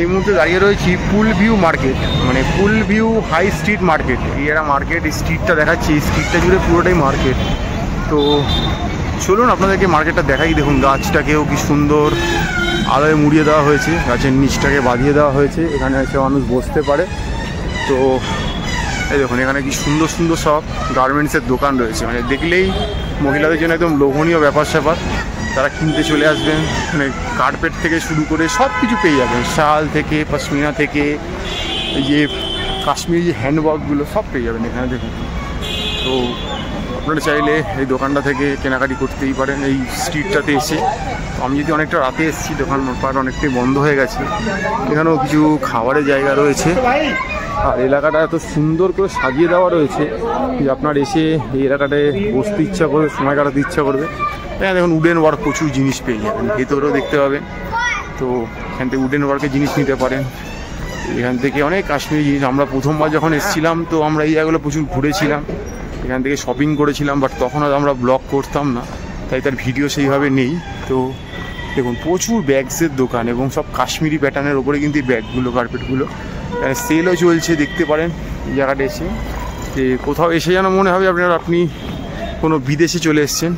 এই মুহূর্তে দাঁড়িয়ে রয়েছি পুল ভিউ মার্কেট, মানে Pool View High Street market. এই একটা মার্কেট, এই স্ট্রিটটা দেখাচ্ছি, এই স্ট্রিটটা জুড়ে পুরোটাই মার্কেট। তো চলুন আপনাদেরকে মার্কেটটা দেখাই। দেখুন গাছটাকেও কি সুন্দর আলোয় মুড়িয়ে দেওয়া হয়েছে, গাছের নিচটাকে বাঁধিয়ে দেওয়া হয়েছে, এখানে এসে মানুষ বসতে পারে। তো এই দেখুন এখানে কি সুন্দর সুন্দর সব গার্মেন্টসের দোকান রয়েছে, মানে দেখলেই মহিলাদের জন্য একদম লোভনীয় ব্যাপার স্যাপার। তারা কিনতে চলে আসবেন, মানে কার্পেট থেকে শুরু করে সব কিছু পেয়ে যাবেন, শাল থেকে পশমিনা থেকে এই যে কাশ্মীরি যে হ্যান্ডওয়ার্কগুলো সব পেয়ে যাবেন এখানে। দেখুন তো আপনারা চাইলে এই দোকানটা থেকে কেনাকাটি করতেই পারেন এই স্ট্রিটটাতে এসে। আমি যদি অনেকটা রাতে এসেছি, দোকানপাট অনেকটাই বন্ধ হয়ে গেছে। এখানেও কিছু খাবারের জায়গা রয়েছে, আর এলাকাটা এত সুন্দর করে সাজিয়ে দেওয়া রয়েছে যে আপনার এসে এই এলাকাটায় বসতে ইচ্ছা করবে, সময় কাটাতে ইচ্ছা করবে। হ্যাঁ দেখুন উডেন ওয়ার্ক প্রচুর জিনিস পেয়ে যাবেন, ভেতরেও দেখতে পাবেন। তো এখান থেকে উডেন ওয়ার্কের জিনিস নিতে পারেন। এখান থেকে অনেক কাশ্মীরি জিনিস, আমরা প্রথমবার যখন এসেছিলাম তো আমরা এই জায়গাগুলো প্রচুর ঘুরেছিলাম, এখান থেকে শপিং করেছিলাম, বাট তখন আর আমরা ব্লগ করতাম না, তাই তার ভিডিও সেইভাবে নেই। তো দেখুন প্রচুর ব্যাগসের দোকান এবং সব কাশ্মীরি প্যাটার্নের ওপরে কিন্তু এই ব্যাগগুলো, কার্পেটগুলো সেলও চলছে, দেখতে পারেন এই জায়গাটা এসে। যে কোথাও এসে যেন মনে হবে আপনি কোনো বিদেশে চলে এসছেন,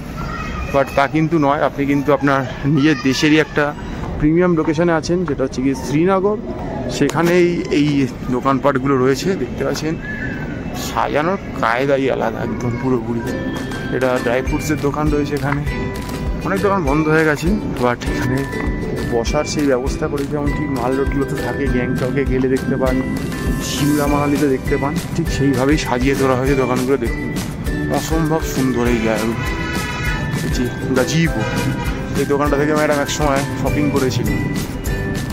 বাট তা কিন্তু নয়। আপনি কিন্তু আপনার নিজের দেশেরই একটা প্রিমিয়াম লোকেশনে আছেন, যেটা হচ্ছে গিয়ে শ্রীনগর। সেখানেই এই দোকানপাটগুলো রয়েছে, দেখতে পাচ্ছেন। সাজানোর কায়দাই আলাদা একদম পুরোপুরি। এটা ড্রাই ফ্রুটসের দোকান রয়েছে এখানে, অনেক দোকান বন্ধ হয়ে গেছে, বাট এখানে বসার সেই ব্যবস্থা করেছে। যেমন ঠিক মাল রোডগুলোতে থাকে, গ্যাংটকে গেলে দেখতে পান, শিমলা মানালিতে দেখতে পান, ঠিক সেইভাবেই সাজিয়ে ধরা হয়েছে দোকানগুলো। দেখুন অসম্ভব সুন্দর এই জায়গাগুলো। গাজিপুর এই দোকানটা থেকে ম্যাডাম এক সময় শপিং করেছিল,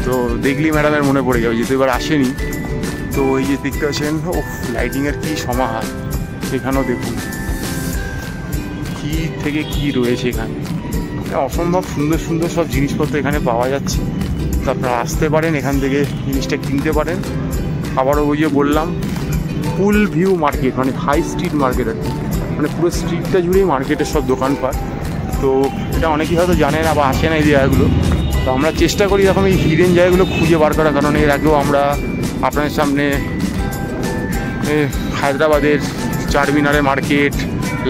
তো দেখলি ম্যাডামের মনে পড়ে যাবে, যেহেতু এবার আসেনি। তো এই যে দেখতে পাচ্ছেন, ও লাইটিংয়ের কী সমাহার। এখানেও দেখুন কী থেকে কী রয়েছে এখানে, অসম্ভব সুন্দর সুন্দর সব জিনিসপত্র এখানে পাওয়া যাচ্ছে। তো আপনারা আসতে পারেন, এখান থেকে জিনিসটা কিনতে পারেন। আবারও ওই যে বললাম পুল ভিউ মার্কেট, মানে হাই স্ট্রিট মার্কেট আর কি, মানে পুরো স্ট্রিটটা জুড়েই মার্কেটের সব দোকানপাট। তো এটা অনেকেই হয়তো জানে না বা আসে না এই জায়গাগুলো। তো আমরা চেষ্টা করি এখন এই হিডেন জায়গাগুলো খুঁজে বার করার, কারণ এর আগেও আমরা আপনাদের সামনে হায়দ্রাবাদের চারমিনারের মার্কেট,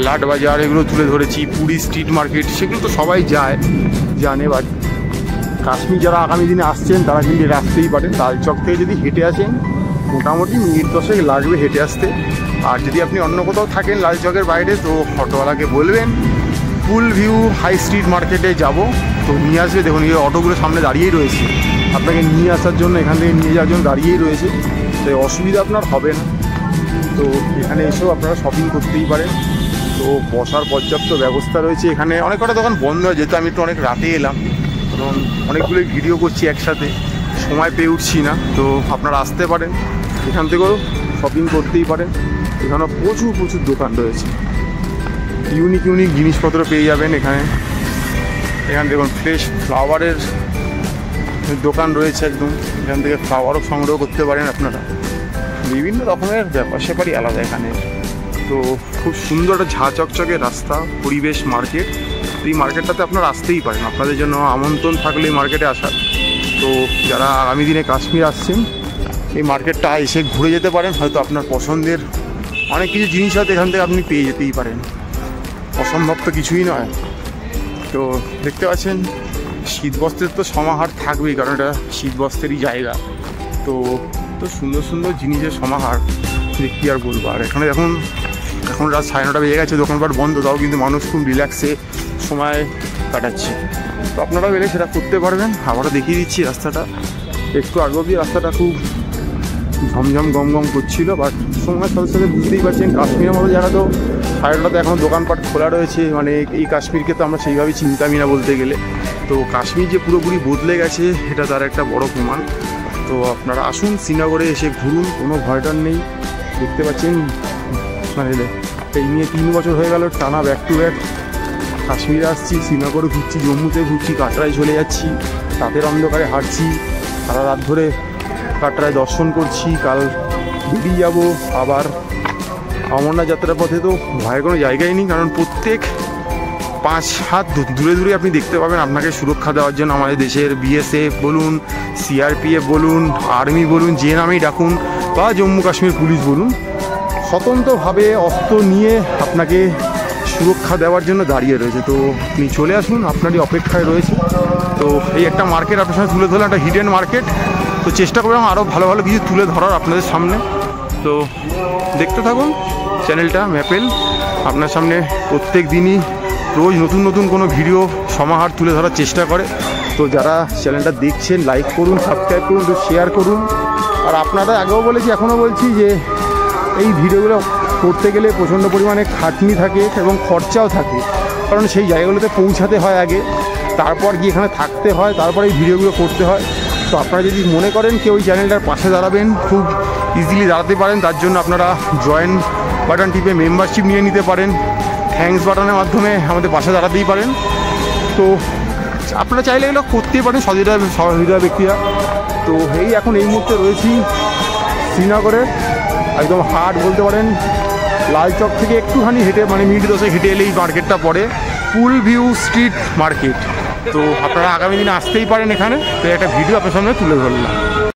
লাট বাজার এগুলো তুলে ধরেছি, পুরী স্ট্রিট মার্কেট, সেগুলো তো সবাই জানে। বাট কাশ্মীর যারা আগামী দিনে আসছেন তারা কিন্তু এটা আসতেই পারেন। তালচক থেকে যদি হেঁটে আসেন মোটামুটি মিনিট 10 লাগবে হেঁটে আসতে। আর যদি আপনি অন্য কোথাও থাকেন লালচকের বাইরে, তো অটোওয়ালাকে বলবেন পুল ভিউ হাই স্ট্রিট মার্কেটে যাব, তো নিয়ে আসবে। দেখুন এই অটোগুলো সামনে দাঁড়িয়েই রয়েছে, আপনাকে নিয়ে আসার জন্য, এখান থেকে নিয়ে যাওয়ার জন্য দাঁড়িয়েই রয়েছে। তো অসুবিধা আপনার হবে না। তো এখানে এসেও আপনারা শপিং করতেই পারেন। তো বসার পর্যাপ্ত ব্যবস্থা রয়েছে এখানে। অনেক কটা দোকান বন্ধ হয়, যেহেতু আমি একটু অনেক রাতে এলাম, কারণ অনেকগুলোই ভিডিও করছি একসাথে, সময় পেয়ে উঠছি না। তো আপনারা আসতে পারেন, এখান থেকেও শপিং করতেই পারেন। এখানেও প্রচুর প্রচুর দোকান রয়েছে, ইউনিক ইউনিক জিনিসপত্র পেয়ে যাবেন এখানে। এখানে দেখুন ফ্রেশ ফ্লাওয়ারের দোকান রয়েছে একদম, এখান থেকে ফ্লাওয়ারও সংগ্রহ করতে পারেন আপনারা। বিভিন্ন রকমের ব্যাপার স্যাপারই আলাদা এখানে। তো খুব সুন্দর একটা ঝাঁ চকচকে রাস্তা, পরিবেশ, মার্কেট। এই মার্কেটটাতে আপনারা আসতেই পারেন, আপনাদের জন্য আমন্ত্রণ থাকলে এই মার্কেটে আসার। তো যারা আগামী দিনে কাশ্মীর আসছেন এই মার্কেটটা এসে ঘুরে যেতে পারেন, হয়তো আপনার পছন্দের অনেক কিছু জিনিস হয়তো এখান থেকে আপনি পেয়ে যেতেই পারেন, অসম্ভব তো কিছুই নয়। তো দেখতে পাচ্ছেন শীতবস্ত্রের তো সমাহার থাকবেই, কারণ এটা শীতবস্ত্রেরই জায়গা। তো সুন্দর সুন্দর জিনিসের সমাহার, কী আর বলবো। আর এখানে এখন রাত 9:30 বেজে গেছে, দোকানপাট বন্ধ, তাও কিন্তু মানুষ খুব রিল্যাক্সে সময় কাটাচ্ছে। তো আপনারাও এলে সেটা করতে পারবেন। আবারও দেখিয়ে দিচ্ছি রাস্তাটা, একটু আগে অবধি রাস্তাটা খুব ঝমঝম গম করছিল, বাট সময়ের সাথে সাথে বুঝতেই পারছেন কাশ্মীরের মতো জায়গা তো 9:30 এখনও দোকানপাট খোলা রয়েছে। মানে এই কাশ্মীরকে তো আমরা সেইভাবেই চিন্তামি না বলতে গেলে। তো কাশ্মীর যে পুরোপুরি বদলে গেছে এটা তার একটা বড় প্রমাণ। তো আপনারা আসুন, শ্রীনগরে এসে ঘুরুন, কোনো ভয়টার নেই। দেখতে পাচ্ছেন মানে এই নিয়ে 3 বছর হয়ে গেল টানা ব্যাক টু ব্যাক কাশ্মীরে আসছি, শ্রীনগরে ঘুরছি, জম্মুতে ঘুরছি, কাটরায় চলে যাচ্ছি, রাতের অন্ধকারে হাঁটছি, সারা রাত ধরে কাটরায় দর্শন করছি। কাল বেরিয়ে যাব আবার। অমরনাথ যাত্রার পথে তো ভয়ের কোনো জায়গাই নেই, কারণ প্রত্যেক 5 হাত দূরে দূরে আপনি দেখতে পাবেন আপনাকে সুরক্ষা দেওয়ার জন্য আমাদের দেশের বিএসএফ বলুন, সিআরপিএফ বলুন, আর্মি বলুন, যে নামেই ডাকুন, বা জম্মু কাশ্মীর পুলিশ বলুন, স্বতন্ত্রভাবে অস্ত্র নিয়ে আপনাকে সুরক্ষা দেওয়ার জন্য দাঁড়িয়ে রয়েছে। তো আপনি চলে আসুন, আপনারই অপেক্ষায় রয়েছে। তো এই একটা মার্কেট আপনার সামনে তুলে ধরলাম, একটা হিডেন মার্কেট। তো চেষ্টা করলাম আরও ভালো ভালো কিছু তুলে ধরার আপনাদের সামনে। তো দেখতে থাকুন চ্যানেলটা ম্যাপেল, আপনার সামনে প্রত্যেক দিনই রোজ নতুন নতুন কোনো ভিডিও সমাহার তুলে ধরার চেষ্টা করে। তো যারা চ্যানেলটা দেখছেন লাইক করুন, সাবস্ক্রাইব করুন, শেয়ার করুন। আর আপনারা আগেও বলেছি, এখনও বলছি যে এই ভিডিওগুলো করতে গেলে প্রচণ্ড পরিমাণে খাটনি থাকে এবং খরচাও থাকে, কারণ সেই জায়গাগুলোতে পৌঁছাতে হয় আগে, তারপর গিয়ে এখানে থাকতে হয়, তারপর এই ভিডিওগুলো করতে হয়। তো আপনারা যদি মনে করেন কেউ ওই চ্যানেলটার পাশে দাঁড়াবেন, খুব ইজিলি দাঁড়াতে পারেন। তার জন্য আপনারা জয়েন বাটন টিপে মেম্বারশিপ নিয়ে নিতে পারেন, থ্যাঙ্কস বাটনের মাধ্যমে আমাদের পাশে দাঁড়াতেই পারেন। তো আপনারা চাইলে এগুলো করতেই পারেন সহৃদয় ব্যক্তিরা। তো এখন এই মুহূর্তে রয়েছি শ্রীনগরের একদম হাট বলতে পারেন, লালচক থেকে একটুখানি হেঁটে, মানে মিনিট 10 হেঁটে এলেই মার্কেটটা পড়ে, পুল ভিউ স্ট্রিট মার্কেট। তো আপনারা আগামী দিনে আসতেই পারেন এখানে। তো একটা ভিডিও আপনার সামনে তুলে ধরলাম।